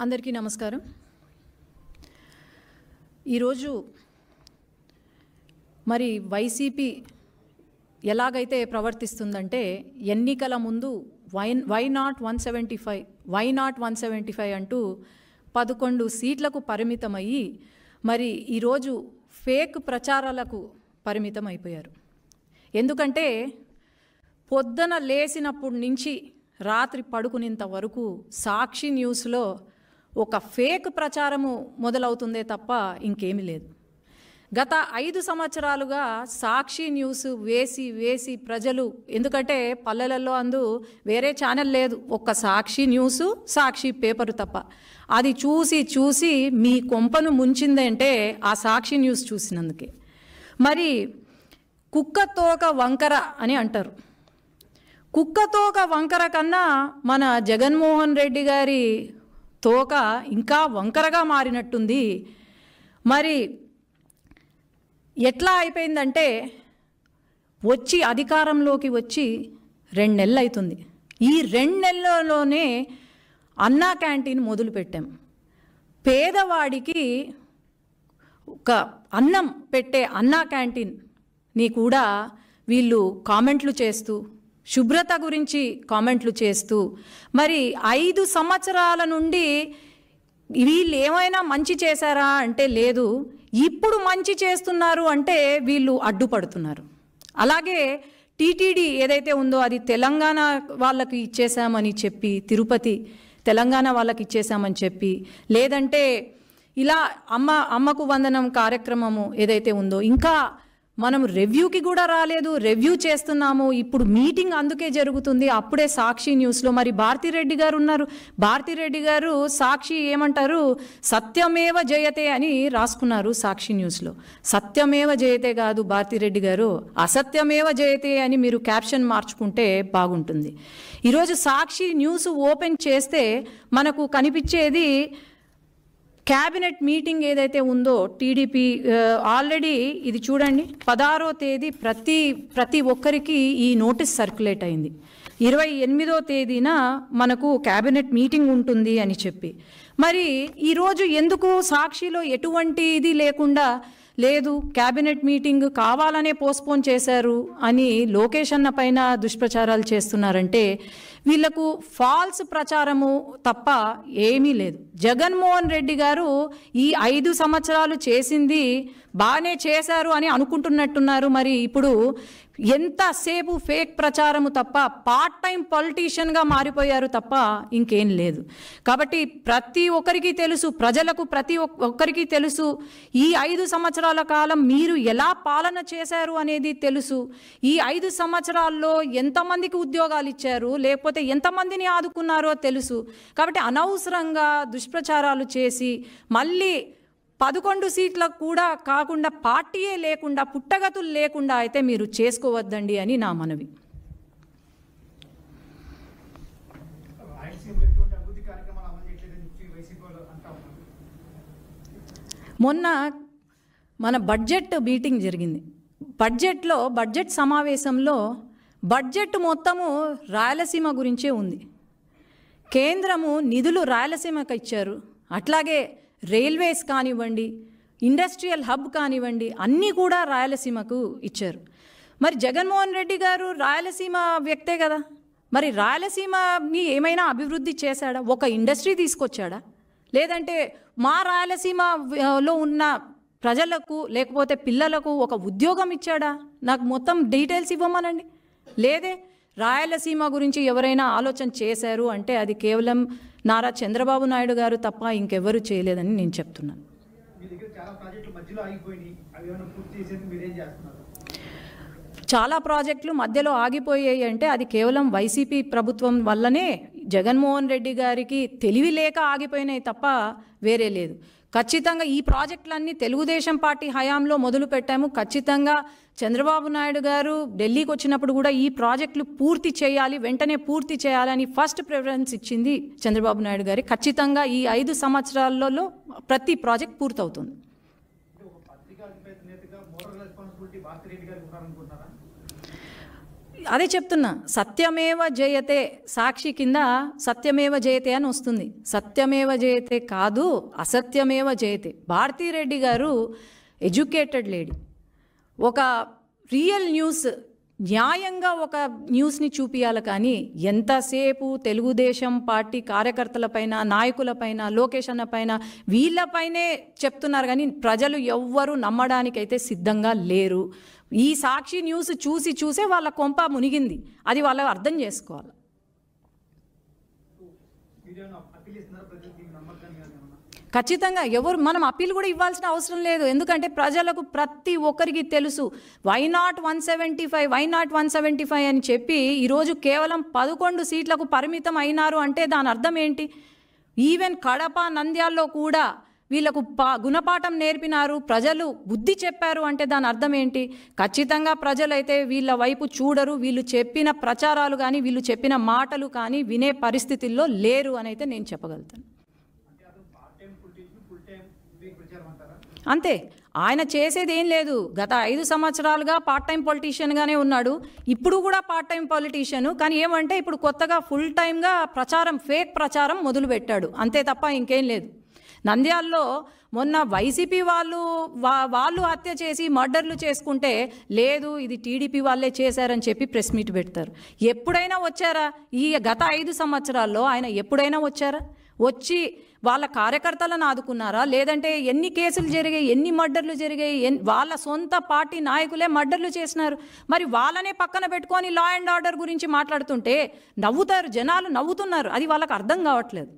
అందరికీ నమస్కారం. ఈరోజు మరి వైసీపీ ఎలాగైతే ప్రవర్తిస్తుందంటే ఎన్నికల ముందు వై నాట్ 175 అంటూ 11 సీట్లకు పరిమితమయ్యి మరి ఈరోజు ఫేక్ ప్రచారాలకు పరిమితం అయిపోయారు. ఎందుకంటే పొద్దున లేచినప్పటి నుంచి రాత్రి పడుకునేంత వరకు సాక్షి న్యూస్లో ఒక ఫేక్ ప్రచారము మొదలవుతుందే తప్ప ఇంకేమీ లేదు. గత 5 సంవత్సరాలుగా సాక్షి న్యూస్ వేసి ప్రజలు, ఎందుకంటే పల్లెలలో వేరే ఛానల్ లేదు, ఒక్క సాక్షి న్యూసు సాక్షి పేపరు తప్ప, అది చూసి మీ కొంపను ముంచిందంటే ఆ సాక్షి న్యూస్ చూసినందుకే. మరి కుక్కతోక వంకర అని అంటారు. కుక్కతోక వంకర కన్నా మన జగన్మోహన్ రెడ్డి గారి తోక ఇంకా వంకరగా మారినట్టుంది. మరి ఎట్లా అయిపోయిందంటే అధికారంలోకి వచ్చి 2 నెలలు అవుతుంది. ఈ 2 నెలల్లోనే అన్నా క్యాంటీన్ మొదలుపెట్టాం. పేదవాడికి ఒక అన్నం పెట్టే అన్నా క్యాంటీన్ని కూడా వీళ్ళు కామెంట్లు చేస్తూ, శుభ్రత గురించి కామెంట్లు చేస్తూ, మరి 5 సంవత్సరాల నుండి వీళ్ళు ఏమైనా మంచి చేశారా అంటే లేదు, ఇప్పుడు మంచి చేస్తున్నారు అంటే వీళ్ళు అడ్డుపడుతున్నారు. అలాగే టీటీడీ ఏదైతే ఉందో అది తెలంగాణ వాళ్ళకి ఇచ్చేసామని చెప్పి, తిరుపతి తెలంగాణ వాళ్ళకి ఇచ్చేసామని చెప్పి, లేదంటే ఇలా అమ్మకు వందనం కార్యక్రమము ఏదైతే ఉందో ఇంకా మనం రివ్యూకి కూడా రాలేదు, రివ్యూ చేస్తున్నాము. ఇప్పుడు మీటింగ్ అందుకే జరుగుతుంది. అప్పుడే సాక్షి న్యూస్లో మరి భారతిరెడ్డి గారు ఉన్నారు. భారతిరెడ్డి గారు సాక్షి ఏమంటారు, సత్యమేవ జయతే అని రాసుకున్నారు సాక్షి న్యూస్లో. సత్యమేవ జయతే కాదు భారతిరెడ్డి గారు, అసత్యమేవ జయతే అని మీరు క్యాప్షన్ మార్చుకుంటే బాగుంటుంది. ఈరోజు సాక్షి న్యూస్ ఓపెన్ చేస్తే మనకు కనిపించేది క్యాబినెట్ మీటింగ్ ఏదైతే ఉందో టీడీపీ ఆల్రెడీ ఇది చూడండి, 16వ తేదీ ప్రతి ఒక్కరికి ఈ నోటీస్ సర్క్యులేట్ అయింది. 28వ తేదీన మనకు క్యాబినెట్ మీటింగ్ ఉంటుంది అని చెప్పి, మరి ఈరోజు ఎందుకు సాక్షిలో ఎటువంటి ఇది లేకుండా లేదు, క్యాబినెట్ మీటింగ్ కావాలనే పోస్ట్పోన్ చేశారు అని లోకేష్ అన్న పైన దుష్ప్రచారాలు చేస్తున్నారంటే వీళ్లకు ఫాల్స్ ప్రచారము తప్ప ఏమీ లేదు. జగన్మోహన్ రెడ్డి గారు ఈ 5 సంవత్సరాలు చేసింది బాగానే చేశారు అని అనుకుంటున్నట్టున్నారు. మరి ఇప్పుడు ఎంతసేపు ఫేక్ ప్రచారము తప్ప పార్ట్ టైం పొలిటీషియన్గా మారిపోయారు తప్ప ఇంకేం లేదు. కాబట్టి ప్రతి ఒక్కరికి తెలుసు, ప్రజలకు ప్రతి ఒక్కరికి తెలుసు, ఈ 5 సంవత్సరాల కాలం మీరు ఎలా పాలన చేశారు అనేది తెలుసు. ఈ 5 సంవత్సరాల్లో ఎంతమందికి ఉద్యోగాలు ఇచ్చారు, లేకపోతే ఎంతమందిని ఆదుకున్నారో తెలుసు. కాబట్టి అనవసరంగా దుష్ప్రచారాలు చేసి మళ్ళీ 11 సీట్లకు కూడా కాకుండా పార్టీయే లేకుండా పుట్టగతులు లేకుండా అయితే మీరు చేసుకోవద్దండి అని నా మనవి. మొన్న మన బడ్జెట్ మీటింగ్ జరిగింది. బడ్జెట్ సమావేశంలో బడ్జెట్ మొత్తము రాయలసీమ గురించే ఉంది. కేంద్రము నిధులు రాయలసీమకు ఇచ్చారు. అట్లాగే రైల్వేస్ కానివ్వండి, ఇండస్ట్రియల్ హబ్ కానివ్వండి, అన్నీ కూడా రాయలసీమకు ఇచ్చారు. మరి జగన్మోహన్ రెడ్డి గారు రాయలసీమ వ్యక్తే కదా, మరి రాయలసీమని ఏమైనా అభివృద్ధి చేశాడా? ఒక ఇండస్ట్రీ తీసుకొచ్చాడా? లేదంటే మా రాయలసీమలో ఉన్న ప్రజలకు లేకపోతే పిల్లలకు ఒక ఉద్యోగం ఇచ్చాడా? నాకు మొత్తం డీటెయిల్స్ ఇవ్వమనండి. లేదే. రాయలసీమ గురించి ఎవరైనా ఆలోచన చేశారు అంటే అది కేవలం నారా చంద్రబాబు నాయుడు గారు తప్ప ఇంకెవరు చేయలేదని నేను చెప్తున్నాను. చాలా ప్రాజెక్టులు మధ్యలో ఆగిపోయాయి అంటే అది కేవలం వైసీపీ ప్రభుత్వం వల్లనే, జగన్మోహన్ రెడ్డి గారికి తెలివి లేక ఆగిపోయినాయి తప్ప వేరే లేదు. ఖచ్చితంగా ఈ ప్రాజెక్టులన్నీ తెలుగుదేశం పార్టీ హయాంలో మొదలు పెట్టాము. ఖచ్చితంగా చంద్రబాబు నాయుడు గారు ఢిల్లీకి వచ్చినప్పుడు కూడా ఈ ప్రాజెక్టులు పూర్తి చేయాలి, వెంటనే పూర్తి చేయాలని ఫస్ట్ ప్రిఫరెన్స్ ఇచ్చింది చంద్రబాబు నాయుడు గారి. ఖచ్చితంగా ఈ 5 సంవత్సరాలలో ప్రతి ప్రాజెక్ట్ పూర్తవుతుంది. అదే చెప్తున్నా, సత్యమేవ జయతే సాక్షి కింద సత్యమేవ జయతే అని వస్తుంది. సత్యమేవ జయతే కాదు, అసత్యమేవ జయతే. భారతీరెడ్డి గారు ఎడ్యుకేటెడ్ లేడీ. ఒక రియల్ న్యూస్, న్యాయంగా ఒక న్యూస్ని చూపించాలి. కానీ ఎంతసేపు తెలుగుదేశం పార్టీ కార్యకర్తలపైన, నాయకులపైన, లోకేష్ అన్న పైన, వీళ్ళపైనే చెప్తున్నారు. కానీ ప్రజలు ఎవ్వరూ నమ్మడానికైతే సిద్ధంగా లేరు. ఈ సాక్షి న్యూస్ చూసే వాళ్ళ కొంప మునిగింది. అది వాళ్ళు అర్థం చేసుకోవాలి. ఖచ్చితంగా మనం అప్పీల్ కూడా ఇవ్వాల్సిన అవసరం లేదు. ఎందుకంటే ప్రజలకు ప్రతి ఒక్కరికి తెలుసు. వై నాట్ 175 అని చెప్పి ఈరోజు కేవలం 11 సీట్లకు పరిమితం అయినారు అంటే దాని అర్థం ఏంటి? ఈవెన్ కడప, నంద్యాల్లో కూడా వీళ్ళకు గుణపాఠం నేర్పినారు, ప్రజలు బుద్ధి చెప్పారు అంటే దాని అర్థం ఏంటి? ఖచ్చితంగా ప్రజలైతే వీళ్ళ వైపు చూడరు. వీళ్ళు చెప్పిన ప్రచారాలు కానీ, వీళ్ళు చెప్పిన మాటలు కానీ వినే పరిస్థితుల్లో లేరు అని అయితే నేను చెప్పగలుగుతాను. అంతే, ఆయన చేసేది ఏం లేదు. గత 5 సంవత్సరాలుగా పార్ట్ టైం పొలిటీషియన్గానే ఉన్నాడు. ఇప్పుడు కూడా పార్ట్ టైం పొలిటీషియన్. కానీ ఏమంటే ఇప్పుడు కొత్తగా ఫుల్ టైమ్గా ప్రచారం, ఫేక్ ప్రచారం మొదలుపెట్టాడు. అంతే తప్ప ఇంకేం లేదు. నంద్యాల్లో మొన్న వైసీపీ వాళ్ళు హత్య చేసి మర్డర్లు చేసుకుంటే లేదు, ఇది టీడీపీ వాళ్ళే చేశారని చెప్పి ప్రెస్ మీట్ పెడతారు. ఎప్పుడైనా వచ్చారా? ఈ గత 5 సంవత్సరాల్లో ఆయన ఎప్పుడైనా వచ్చారా? వచ్చి వాళ్ళ కార్యకర్తలను ఆదుకున్నారా? లేదంటే ఎన్ని కేసులు జరిగాయి, ఎన్ని మర్డర్లు జరిగాయి? వాళ్ళ సొంత పార్టీ నాయకులే మర్డర్లు చేసినారు. మరి వాళ్ళనే పక్కన పెట్టుకొని లా అండ్ ఆర్డర్ గురించి మాట్లాడుతుంటే నవ్వుతారు, జనాలు నవ్వుతున్నారు. అది వాళ్ళకి అర్థం కావట్లేదు.